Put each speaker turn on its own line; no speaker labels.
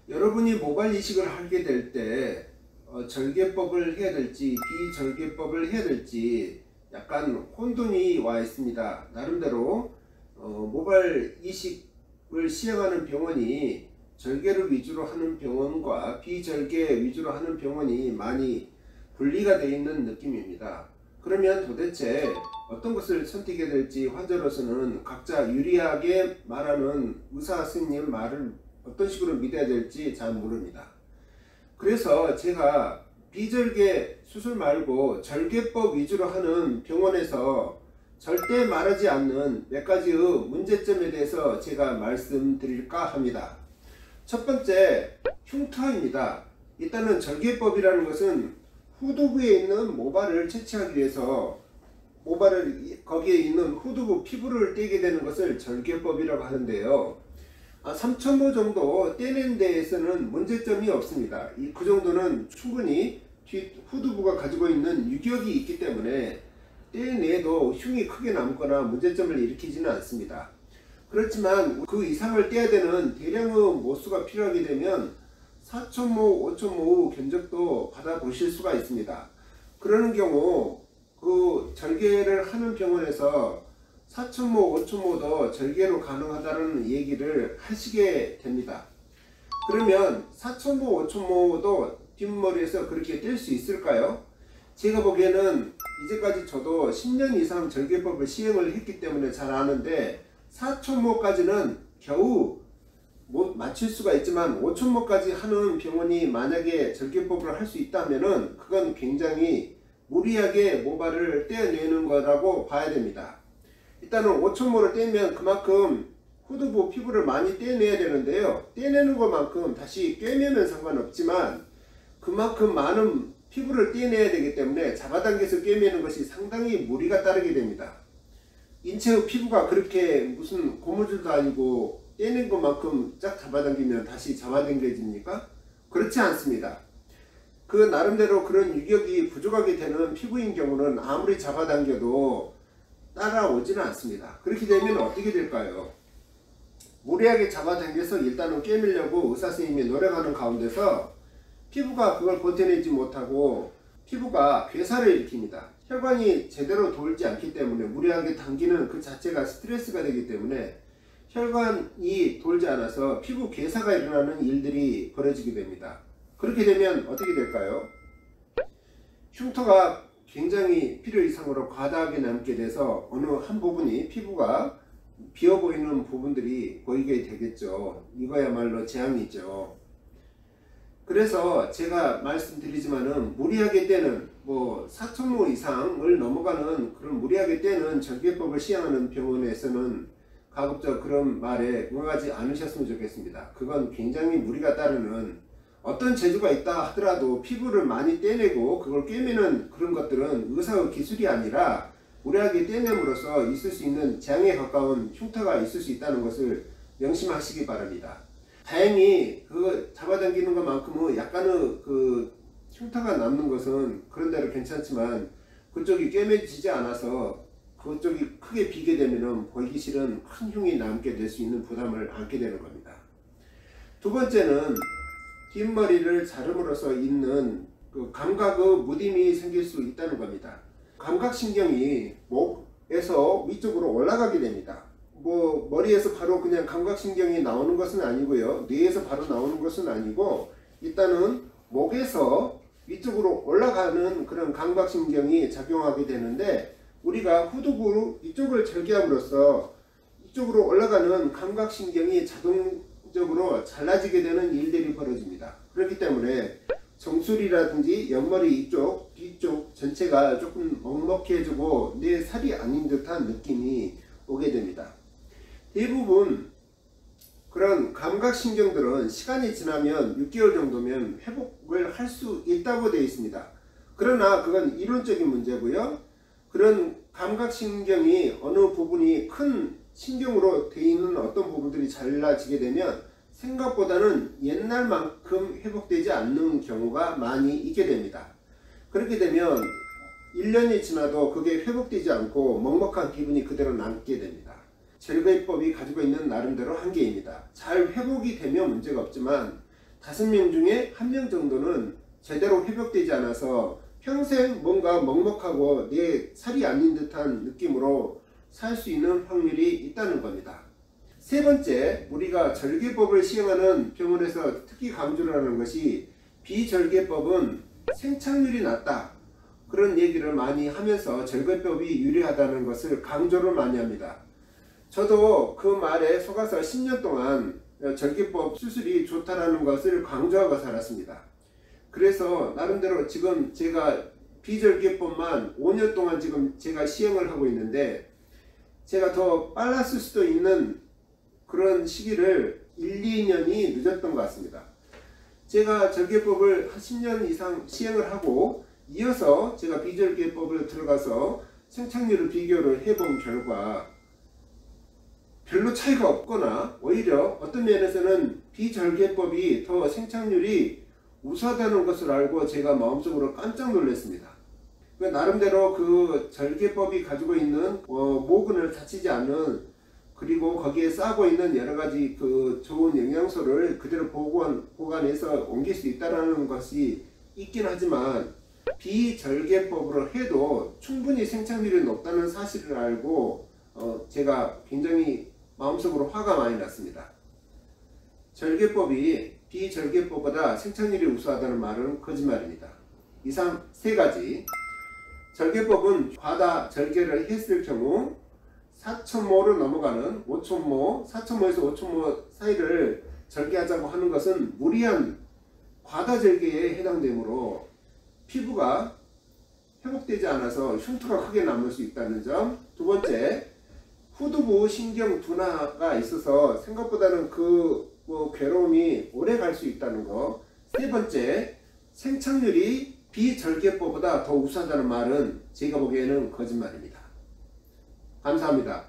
여러분이 모발 이식을 하게 될 때 절개법을 해야 될지 비절개법을 해야 될지 약간 혼돈이 와 있습니다. 나름대로 모발 이식을 시행하는 병원이 절개를 위주로 하는 병원과 비절개 위주로 하는 병원이 많이 분리가 되어 있는 느낌입니다. 그러면 도대체 어떤 것을 선택해야 될지 환자로서는 각자 유리하게 말하는 의사 선생님 말을 어떤 식으로 믿어야 될지 잘 모릅니다. 그래서 제가 비절개 수술 말고 절개법 위주로 하는 병원에서 절대 말하지 않는 몇 가지의 문제점에 대해서 제가 말씀드릴까 합니다. 첫 번째, 흉터입니다. 일단은 절개법이라는 것은 후두부에 있는 모발을 채취하기 위해서 거기에 있는 후두부 피부를 떼게 되는 것을 절개법이라고 하는데요. 3,000모 정도 떼는 데에서는 문제점이 없습니다. 그 정도는 충분히 후두부가 가지고 있는 유격이 있기 때문에 떼내도 흉이 크게 남거나 문제점을 일으키지는 않습니다. 그렇지만 그 이상을 떼야 되는 대량의 모수가 필요하게 되면 4,000모, 5,000모 견적도 받아보실 수가 있습니다. 그러는 경우 그 절개를 하는 병원에서 4,000모, 5,000모도 절개로 가능하다는 얘기를 하시게 됩니다. 그러면 4,000모, 5,000모도 뒷머리에서 그렇게 뗄 수 있을까요? 제가 보기에는 이제까지 저도 10년 이상 절개법을 시행을 했기 때문에 잘 아는데 4,000모까지는 겨우 맞출 수가 있지만 5,000모까지 하는 병원이 만약에 절개법을 할 수 있다면은 그건 굉장히 무리하게 모발을 떼어내는 거라고 봐야 됩니다. 일단은 5,000모를 떼면 그만큼 후두부 피부를 많이 떼내야 되는데요. 떼내는 것만큼 다시 꿰매면 상관없지만 그만큼 많은 피부를 떼내야 되기 때문에 잡아당겨서 꿰매는 것이 상당히 무리가 따르게 됩니다. 인체의 피부가 그렇게 무슨 고무줄도 아니고 떼낸 것만큼 쫙 잡아당기면 다시 잡아당겨집니까? 그렇지 않습니다. 그 나름대로 그런 유격이 부족하게 되는 피부인 경우는 아무리 잡아당겨도 따라오지는 않습니다. 그렇게 되면 어떻게 될까요? 무리하게 잡아당겨서 일단은 꿰매려고 의사선생님이 노력하는 가운데서 피부가 그걸 버텨내지 못하고 피부가 괴사를 일으킵니다. 혈관이 제대로 돌지 않기 때문에 무리하게 당기는 그 자체가 스트레스가 되기 때문에 혈관이 돌지 않아서 피부 괴사가 일어나는 일들이 벌어지게 됩니다. 그렇게 되면 어떻게 될까요? 흉터가 굉장히 필요 이상으로 과다하게 남게 돼서 어느 한 부분이 피부가 비어 보이는 부분들이 보이게 되겠죠. 이거야말로 재앙이죠. 그래서 제가 말씀드리지만은 무리하게 떼는 4,000모 이상을 넘어가는 그런 무리하게 떼는 절개법을 시행하는 병원에서는 가급적 그런 말에 응하지 않으셨으면 좋겠습니다. 그건 굉장히 무리가 따르는 어떤 재주가 있다 하더라도 피부를 많이 떼내고 그걸 꿰매는 그런 것들은 의사의 기술이 아니라 무리하게 떼냄으로써 있을 수 있는 재앙에 가까운 흉터가 있을 수 있다는 것을 명심하시기 바랍니다. 다행히 그 잡아당기는 것만큼은 약간의 그 흉터가 남는 것은 그런대로 괜찮지만 그쪽이 꿰매지지 않아서 그쪽이 크게 비게 되면 보이기 싫은 큰 흉이 남게 될 수 있는 부담을 안게 되는 겁니다. 두 번째는 뒷머리를 자름으로써 있는 그 감각의 무딤이 생길 수 있다는 겁니다. 감각신경이 목에서 위쪽으로 올라가게 됩니다. 머리에서 바로 그냥 감각신경이 나오는 것은 아니고요. 뇌에서 바로 나오는 것은 아니고 일단은 목에서 위쪽으로 올라가는 그런 감각신경이 작용하게 되는데 우리가 후두부 이쪽을 절개함으로써 이쪽으로 올라가는 감각신경이 자동적으로 잘라지게 되는 일들이 벌어집니다. 그렇기 때문에 정수리라든지 옆머리 이쪽, 뒤쪽 전체가 조금 먹먹해지고 내 살이 아닌 듯한 느낌이 오게 됩니다. 대부분 그런 감각신경들은 시간이 지나면 6개월 정도면 회복을 할 수 있다고 되어 있습니다. 그러나 그건 이론적인 문제고요. 그런 감각신경이 어느 부분이 큰 신경으로 되어 있는 어떤 부분들이 잘라지게 되면 생각보다는 옛날만큼 회복되지 않는 경우가 많이 있게 됩니다. 그렇게 되면 1년이 지나도 그게 회복되지 않고 먹먹한 기분이 그대로 남게 됩니다. 절개법이 가지고 있는 나름대로 한계입니다. 잘 회복이 되면 문제가 없지만 5명 중에 1명 정도는 제대로 회복되지 않아서 평생 뭔가 먹먹하고 내 살이 아닌 듯한 느낌으로 살 수 있는 확률이 있다는 겁니다. 세 번째, 우리가 절개법을 시행하는 병원에서 특히 강조를 하는 것이 비절개법은 생착률이 낮다, 그런 얘기를 많이 하면서 절개법이 유리하다는 것을 강조를 많이 합니다. 저도 그 말에 속아서 10년 동안 절개법 수술이 좋다라는 것을 강조하고 살았습니다. 그래서 나름대로 지금 제가 비절개법만 5년 동안 지금 제가 시행을 하고 있는데, 제가 더 빨랐을 수도 있는 그런 시기를 1, 2년이 늦었던 것 같습니다. 제가 절개법을 한 10년 이상 시행을 하고 이어서 제가 비절개법을 들어가서 생착률을 비교를 해본 결과 별로 차이가 없거나 오히려 어떤 면에서는 비절개법이 더 생착률이 우수하다는 것을 알고 제가 마음속으로 깜짝 놀랐습니다. 나름대로 그 절개법이 가지고 있는 모근을 다치지 않는, 그리고 거기에 싸고 있는 여러가지 그 좋은 영양소를 그대로 보관해서 옮길 수 있다는 것이 있긴 하지만, 비절개법으로 해도 충분히 생착률이 높다는 사실을 알고 제가 굉장히 마음속으로 화가 많이 났습니다. 절개법이 비절개법보다 생착률이 우수하다는 말은 거짓말입니다. 이상 세 가지. 절개법은 과다 절개를 했을 경우 4,000모를 넘어가는 5,000모, 4,000모에서 5,000모 사이를 절개하자고 하는 것은 무리한 과다 절개에 해당되므로 피부가 회복되지 않아서 흉터가 크게 남을 수 있다는 점. 두 번째, 후두부 신경 둔화가 있어서 생각보다는 그 괴로움이 오래 갈 수 있다는 거. 세 번째, 생착률이 비절개법보다 더 우수하다는 말은 제가 보기에는 거짓말입니다. 감사합니다.